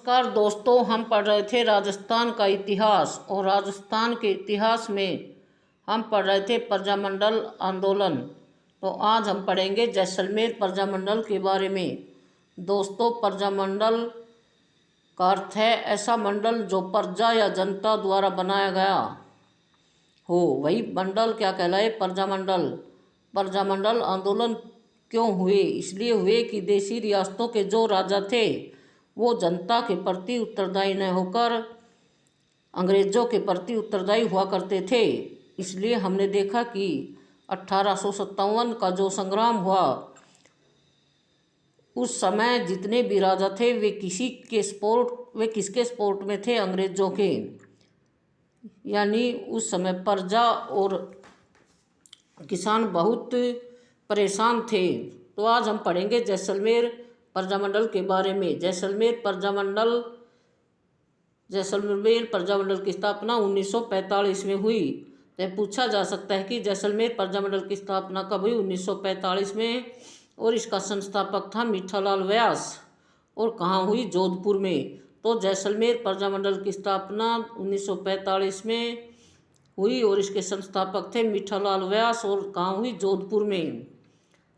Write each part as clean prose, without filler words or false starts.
नमस्कार दोस्तों, हम पढ़ रहे थे राजस्थान का इतिहास और राजस्थान के इतिहास में हम पढ़ रहे थे प्रजामंडल आंदोलन। तो आज हम पढ़ेंगे जैसलमेर प्रजामंडल के बारे में। दोस्तों, प्रजामंडल का अर्थ है ऐसा मंडल जो प्रजा या जनता द्वारा बनाया गया हो, वही मंडल क्या कहलाए, प्रजामंडल। प्रजामंडल आंदोलन क्यों हुए? इसलिए हुए कि देशी रियासतों के जो राजा थे वो जनता के प्रति उत्तरदायी न होकर अंग्रेज़ों के प्रति उत्तरदायी हुआ करते थे। इसलिए हमने देखा कि 1857 का जो संग्राम हुआ, उस समय जितने भी राजा थे वे किसके सपोर्ट में थे? अंग्रेज़ों के। यानी उस समय प्रजा और किसान बहुत परेशान थे। तो आज हम पढ़ेंगे जैसलमेर प्रजामंडल के बारे में। जैसलमेर प्रजामंडल की स्थापना 1945 में हुई। तो पूछा जा सकता है कि जैसलमेर प्रजामंडल की स्थापना कब हुई? 1945 में। और इसका संस्थापक था मीठालाल व्यास। और कहाँ हुई? जोधपुर में। तो जैसलमेर प्रजामंडल की स्थापना 1945 में हुई और इसके संस्थापक थे मीठालाल व्यास। और कहाँ हुई? जोधपुर में।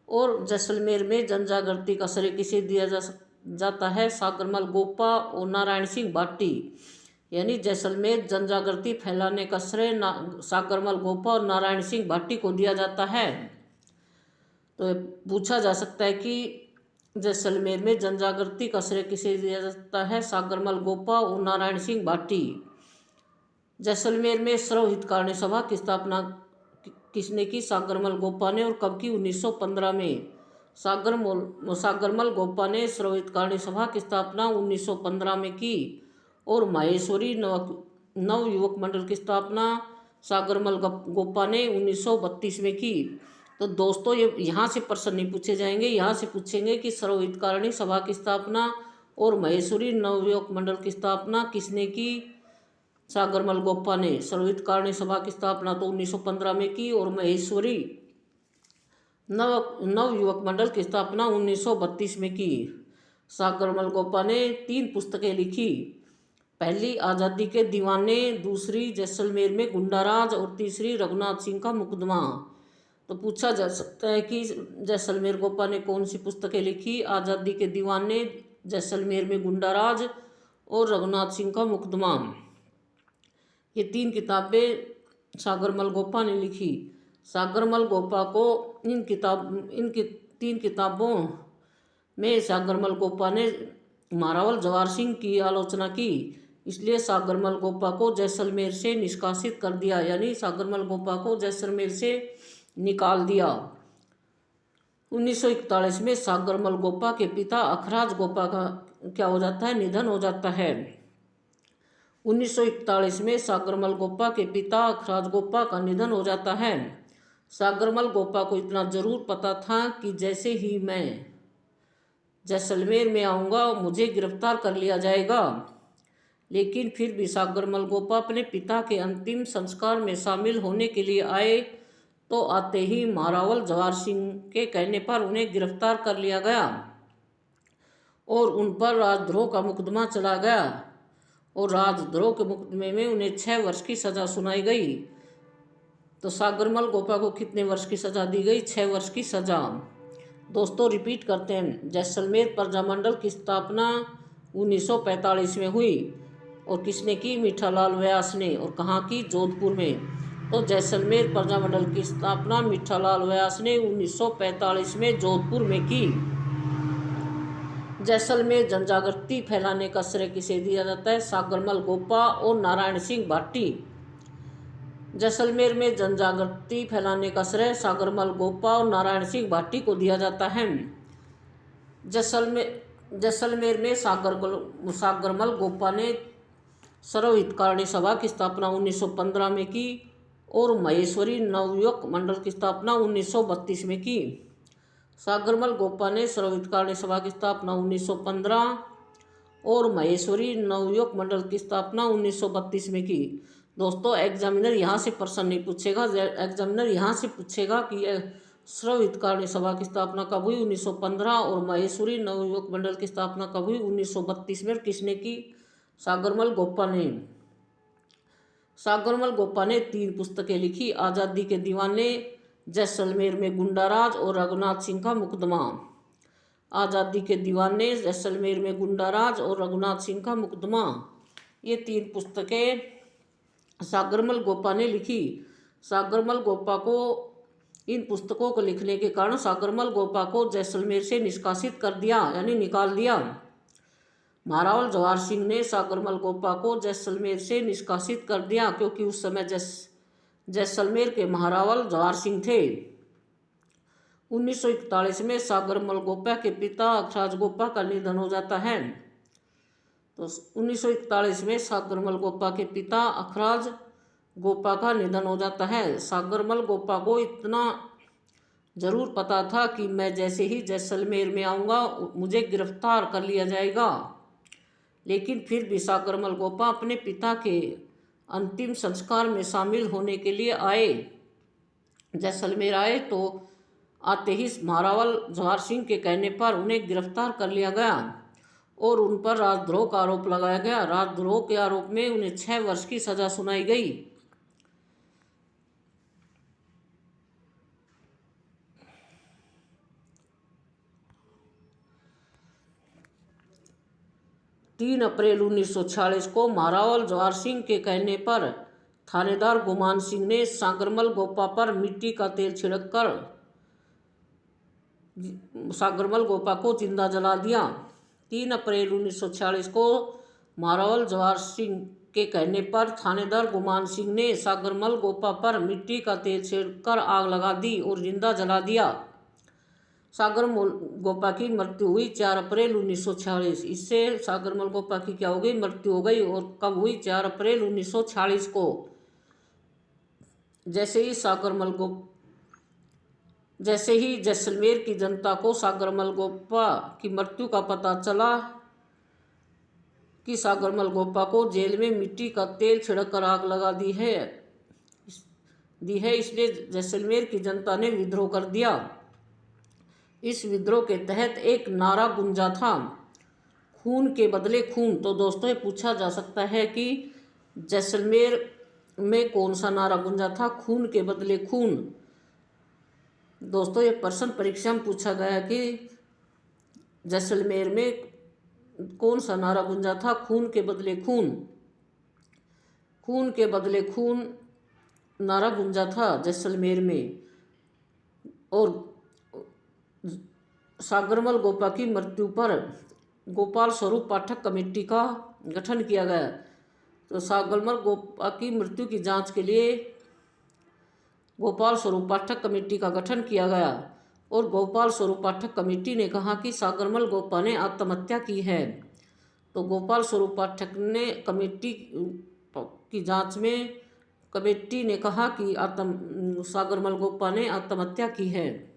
और जैसलमेर में जनजागृति का श्रेय किसे दिया जाता है? सागरमल गोपा और नारायण सिंह भाटी। यानी जैसलमेर जनजागृति फैलाने का श्रेय सागरमल गोपा और नारायण सिंह भाटी को दिया जाता है। तो पूछा जा सकता है कि जैसलमेर में जनजागृति का श्रेय किसे दिया जाता है? सागरमल गोपा और नारायण सिंह भाटी। जैसलमेर में सर्व हितकारिणी सभा की स्थापना किसने की? सागरमल गोपा ने। और कब की? 1915 में। सागरमल गोपा ने सर्व हितकारिणी सभा की स्थापना 1915 में की। और माहेश्वरी नव युवक मंडल की स्थापना सागरमल गोपा ने 1932 में की। तो दोस्तों, ये यहाँ से प्रश्न नहीं पूछे जाएंगे। यहाँ से पूछेंगे कि सर्व हितकारिणी सभा की स्थापना और माहेश्वरी नव युवक मंडल की स्थापना किसने की? सागरमल गोपा ने। सर्व हितकारिणी सभा की स्थापना तो 1915 में की और महेश्वरी नव युवक मंडल की स्थापना 1932 में की। सागरमल गोपा ने 3 पुस्तकें लिखी। पहली आज़ादी के दीवाने, दूसरी जैसलमेर में गुंडाराज और तीसरी रघुनाथ सिंह का मुकदमा। तो पूछा जा सकता है कि जैसलमेर गोपा ने कौन सी पुस्तकें लिखी? आज़ादी के दीवाने, जैसलमेर में गुंडाराज और रघुनाथ सिंह का मुकदमा। ये 3 किताबें सागरमल गोपा ने लिखी। सागरमल गोपा को इनकी 3 किताबों में सागरमल गोपा ने मारावल जवाहर सिंह की आलोचना की। इसलिए सागरमल गोपा को जैसलमेर से निष्कासित कर दिया। यानी सागरमल गोपा को जैसलमेर से निकाल दिया। 1941 में सागरमल गोपा के पिता अखराज गोपा का क्या हो जाता है? निधन हो जाता है। 1941 में सागरमल गोपा के पिता अखराज गोपा का निधन हो जाता है। सागरमल गोपा को इतना जरूर पता था कि जैसे ही मैं जैसलमेर में आऊँगा मुझे गिरफ्तार कर लिया जाएगा। लेकिन फिर भी सागरमल गोपा अपने पिता के अंतिम संस्कार में शामिल होने के लिए आए। तो आते ही मारावल जवाहर सिंह के कहने पर उन्हें गिरफ्तार कर लिया गया और उन पर राजद्रोह का मुकदमा चला गया। और राजद्रोह के मुकदमे में उन्हें 6 वर्ष की सज़ा सुनाई गई। तो सागरमल गोपा को कितने वर्ष की सज़ा दी गई? 6 वर्ष की सज़ा। दोस्तों, रिपीट करते हैं। जैसलमेर प्रजामंडल की स्थापना 1945 में हुई और किसने की? मीठालाल व्यास ने। और कहाँ की? जोधपुर में। तो जैसलमेर प्रजामंडल की स्थापना मीठालाल व्यास ने 1945 में जोधपुर में की। जैसलमेर जनजागृति फैलाने का श्रेय किसे दिया जाता है? सागरमल गोपा और नारायण सिंह भाटी। जैसलमेर में जनजागृति फैलाने का श्रेय सागरमल गोपा और नारायण सिंह भाटी को दिया जाता है। जैसलमेर में सागरमल गोपा ने सर्व हितकारिणी सभा की स्थापना 1915 में की और महेश्वरी नवयुवक मंडल की स्थापना 1932 में की। सागरमल गोपा ने सर्व हितकारिणी सभा की स्थापना 1915 और महेश्वरी नवयुवक मंडल की स्थापना 1932 में की। दोस्तों, एग्जामिनर यहाँ से प्रश्न नहीं पूछेगा। एग्जामिनर यहाँ से पूछेगा कि श्रव हितकारिणी सभा की स्थापना कब हुई? 1915। और महेश्वरी नवयुवक मंडल की स्थापना कब हुई? 1932 में। किसने की? सागरमल गोप्पा ने। सागरमल गोप्पा ने 3 पुस्तकें लिखी। आज़ादी के दीवाने, जैसलमेर में गुंडाराज और रघुनाथ सिंह का मुकदमा। आज़ादी के दीवाने, जैसलमेर में गुंडाराज और रघुनाथ सिंह का मुकदमा, ये 3 पुस्तकें सागरमल गोप्पा ने लिखी। सागरमल गोप्पा को इन पुस्तकों को लिखने के कारण सागरमल गोप्पा को जैसलमेर से निष्कासित कर दिया, यानी निकाल दिया। महारावल जवाहर सिंह ने सागरमल गोप्पा को जैसलमेर से निष्कासित कर दिया, क्योंकि उस समय जैसलमेर के महारावल जवाहर सिंह थे। 1941 में सागरमल गोप्पा के पिता अखराज गोप्पा का निधन हो जाता है। तो 1941 में सागरमल गोप्पा के पिता अखराज गोप्पा का निधन हो जाता है। सागरमल गोप्पा को इतना जरूर पता था कि मैं जैसे ही जैसलमेर में आऊँगा मुझे गिरफ्तार कर लिया जाएगा, लेकिन फिर भी सागरमल गोप्पा अपने पिता के अंतिम संस्कार में शामिल होने के लिए आए। जैसलमेर आए तो आते ही महारावल जवाहर सिंह के कहने पर उन्हें गिरफ्तार कर लिया गया और उन पर राजद्रोह का आरोप लगाया गया। राजद्रोह के आरोप में उन्हें 6 वर्ष की सजा सुनाई गई। तीन अप्रैल 1946 को महारावल जवाहर सिंह के कहने पर थानेदार गुमान सिंह ने सागरमल गोप्पा पर मिट्टी का तेल छिड़ककर सागरमल गोप्पा को जिंदा जला दिया। 3 अप्रैल 1946 को महारावल जवाहर सिंह के कहने पर थानेदार गुमान सिंह ने सागरमल गोप्पा पर मिट्टी का तेल छिड़ककर आग लगा दी और जिंदा जला दिया। सागरमल गोप्पा की मृत्यु हुई 4 अप्रैल 1946। इससे सागरमल गोप्पा की क्या हो गई? मृत्यु हो गई। और कब हुई? 4 अप्रैल 1946 को। जैसे ही जैसलमेर की जनता को सागरमल गोप्पा की मृत्यु का पता चला कि सागरमल गोप्पा को जेल में मिट्टी का तेल छिड़ककर आग लगा दी है, इसलिए जैसलमेर की जनता ने विद्रोह कर दिया। इस विद्रोह के तहत एक नारा गूंजा था, खून के बदले खून। तो दोस्तों ये पूछा जा सकता है कि जैसलमेर में कौन सा नारा गूंजा था? खून के बदले खून। दोस्तों ये प्रश्न परीक्षा में पूछा गया कि जैसलमेर में कौन सा नारा गूंजा था? खून के बदले खून। खून के बदले खून नारा गूंजा था जैसलमेर में। और सागरमल गोप्पा की मृत्यु पर गोपाल स्वरूप पाठक कमेटी का गठन किया गया। तो सागरमल गोप्पा की मृत्यु की जांच के लिए गोपाल स्वरूप पाठक कमेटी का गठन किया गया और गोपाल स्वरूप पाठक कमेटी ने कहा कि सागरमल गोप्पा ने आत्महत्या की है। तो गोपाल स्वरूप पाठक ने कमेटी की जांच में कमेटी ने कहा कि सागरमल गोप्पा ने आत्महत्या की है।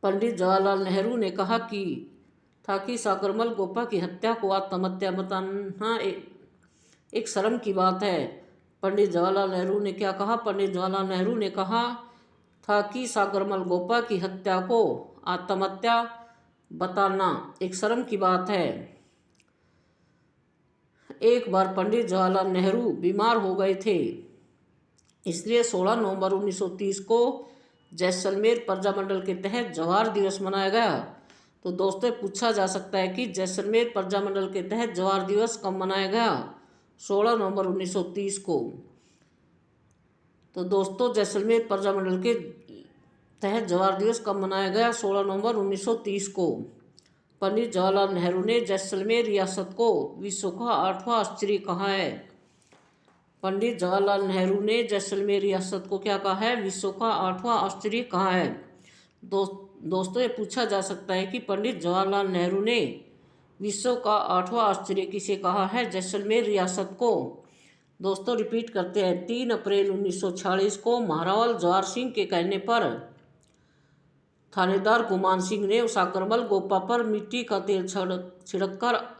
पंडित जवाहरलाल नेहरू ने कहा कि सागरमल गोप्पा की हत्या को आत्महत्या बताना एक शर्म की बात है। पंडित जवाहरलाल नेहरू ने क्या कहा? पंडित जवाहरलाल नेहरू ने कहा था कि सागरमल गोप्पा की हत्या को आत्महत्या बताना एक शर्म की बात है। एक बार पंडित जवाहरलाल नेहरू बीमार हो गए थे, इसलिए 16 नवंबर 1930 को जैसलमेर प्रजामंडल के तहत जवाहर दिवस मनाया गया। तो दोस्तों पूछा जा सकता है कि जैसलमेर प्रजामंडल के तहत जवाहर दिवस कब मनाया गया? 16 नवंबर 1930 को। तो दोस्तों जैसलमेर प्रजामंडल के तहत जवाहर दिवस कब मनाया गया? 16 नवंबर 1930 को। पंडित जवाहरलाल नेहरू ने जैसलमेर रियासत को विश्व का 8वां आश्चर्य कहा है। पंडित जवाहरलाल नेहरू ने जैसलमेर रियासत को क्या कहा है? विश्व का 8वां आश्चर्य कहा है। दोस्तों ये पूछा जा सकता है कि पंडित जवाहरलाल नेहरू ने विश्व का 8वां आश्चर्य किसे कहा है? जैसलमेर रियासत को। दोस्तों रिपीट करते हैं, 3 अप्रैल 1946 को महारावल जवाहर सिंह के कहने पर थानेदार गुमान सिंह ने सागरमल गोप्पा पर मिट्टी का तेल छिड़ककर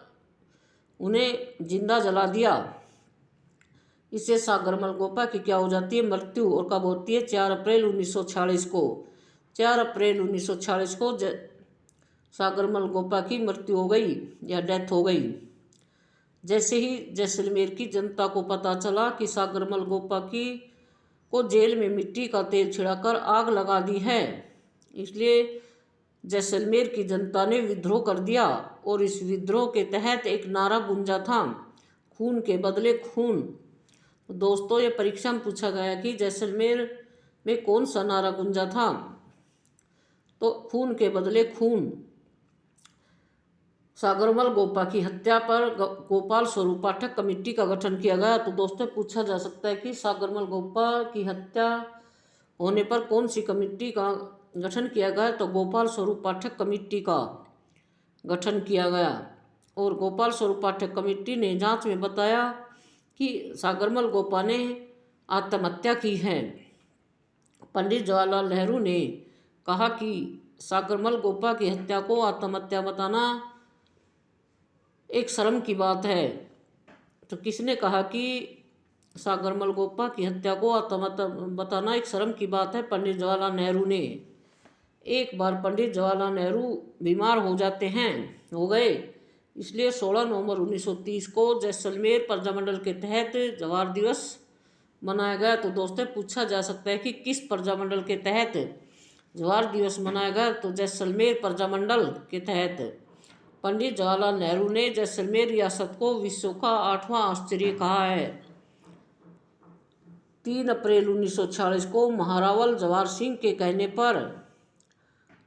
उन्हें जिंदा जला दिया। इससे सागरमल गोप्पा की क्या हो जाती है? मृत्यु। और कब होती है? 4 अप्रैल 1946 को। 4 अप्रैल 1946 को सागरमल गोपा की मृत्यु हो गई या डेथ हो गई। जैसे ही जैसलमेर की जनता को पता चला कि सागरमल गोपा की को जेल में मिट्टी का तेल छिड़ककर आग लगा दी है, इसलिए जैसलमेर की जनता ने विद्रोह कर दिया। और इस विद्रोह के तहत एक नारा गूंजा था, खून के बदले खून। तो दोस्तों, ये परीक्षा में पूछा गया कि जैसलमेर में कौन सा नारा गूंजा था, तो खून के बदले खून। सागरमल गोपा की हत्या पर गोपाल स्वरूप पाठक कमेटी का गठन किया गया। तो दोस्तों, पूछा जा सकता है कि सागरमल गोपा की हत्या होने पर कौन सी कमेटी का गठन किया गया, तो गोपाल स्वरूप पाठक कमेटी का गठन किया गया। और गोपाल स्वरूप पाठक कमेटी ने जांच में बताया कि सागरमल गोपा ने आत्महत्या की है। पंडित जवाहरलाल नेहरू ने कहा कि सागरमल गोपा की हत्या को आत्महत्या बताना एक शर्म की बात है। तो किसने कहा कि सागरमल गोपा की हत्या को आत्महत्या बताना एक शर्म की बात है? पंडित जवाहरलाल नेहरू ने। एक बार पंडित जवाहरलाल नेहरू बीमार हो गए, इसलिए 16 नवंबर 1930 को जैसलमेर प्रजामंडल के तहत जवाहर दिवस मनाया गया। तो दोस्तों, पूछा जा सकता है कि किस प्रजामंडल के तहत जवाहर दिवस मनाया गया, तो जैसलमेर प्रजामंडल के तहत। पंडित जवाहरलाल नेहरू ने जैसलमेर रियासत को विश्व का 8वां आश्चर्य कहा है। 3 अप्रैल 1946 को महारावल जवाहर सिंह के कहने पर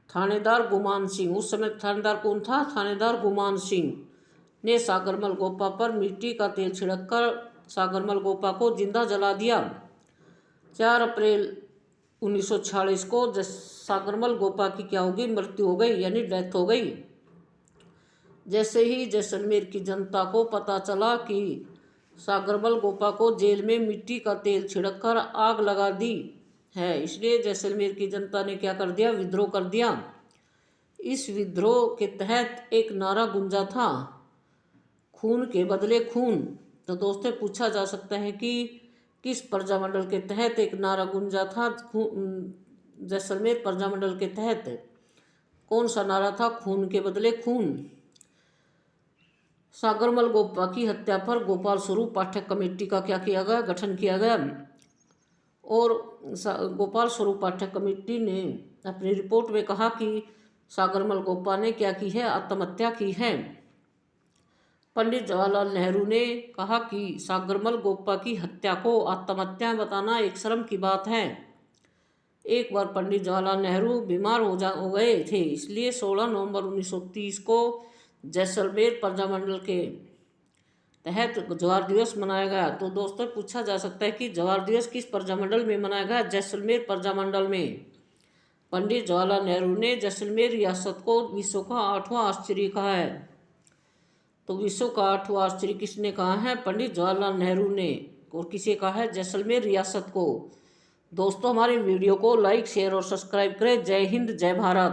थानेदार गुमान सिंह, उस समय थानेदार कौन था? थानेदार गुमान सिंह ने सागरमल गोपा पर मिट्टी का तेल छिड़ककर सागरमल गोपा को जिंदा जला दिया। 4 अप्रैल 1946 को सागरमल गोपा की क्या होगी? मृत्यु हो गई, यानी डेथ हो गई। जैसे ही जैसलमेर की जनता को पता चला कि सागरमल गोपा को जेल में मिट्टी का तेल छिड़ककर आग लगा दी है, इसलिए जैसलमेर की जनता ने क्या कर दिया? विद्रोह कर दिया। इस विद्रोह के तहत एक नारा गूंजा था, खून के बदले खून। तो दोस्तों, पूछा जा सकता है कि किस प्रजामंडल के तहत एक नारा गूंजा था? जैसलमेर प्रजामंडल के तहत कौन सा नारा था? खून के बदले खून। सागरमल गोपा की हत्या पर गोपाल स्वरूप पाठक कमेटी का क्या किया गया? गठन किया गया। और गोपाल स्वरूप पाठक कमेटी ने अपनी रिपोर्ट में कहा कि सागरमल गोपा ने क्या की है? आत्महत्या की है। पंडित जवाहरलाल नेहरू ने कहा कि सागरमल गोपा की हत्या को आत्महत्या बताना एक शर्म की बात है। एक बार पंडित जवाहरलाल नेहरू बीमार हो गए थे, इसलिए 16 नवंबर 1930 को जैसलमेर प्रजामंडल के तहत जवाहर दिवस मनाया गया। तो दोस्तों, पूछा जा सकता है कि जवाहर दिवस किस प्रजामंडल में मनाया गया? जैसलमेर प्रजामंडल में। पंडित जवाहरलाल नेहरू ने जैसलमेर रियासत को विश्व का 8वां आश्चर्य कहा है। तो विश्व का 8वां आश्चर्य किसने कहा है? पंडित जवाहरलाल नेहरू ने। और किसे कहा है? जैसलमेर रियासत को। दोस्तों, हमारी वीडियो को लाइक, शेयर और सब्सक्राइब करें। जय हिंद, जय भारत।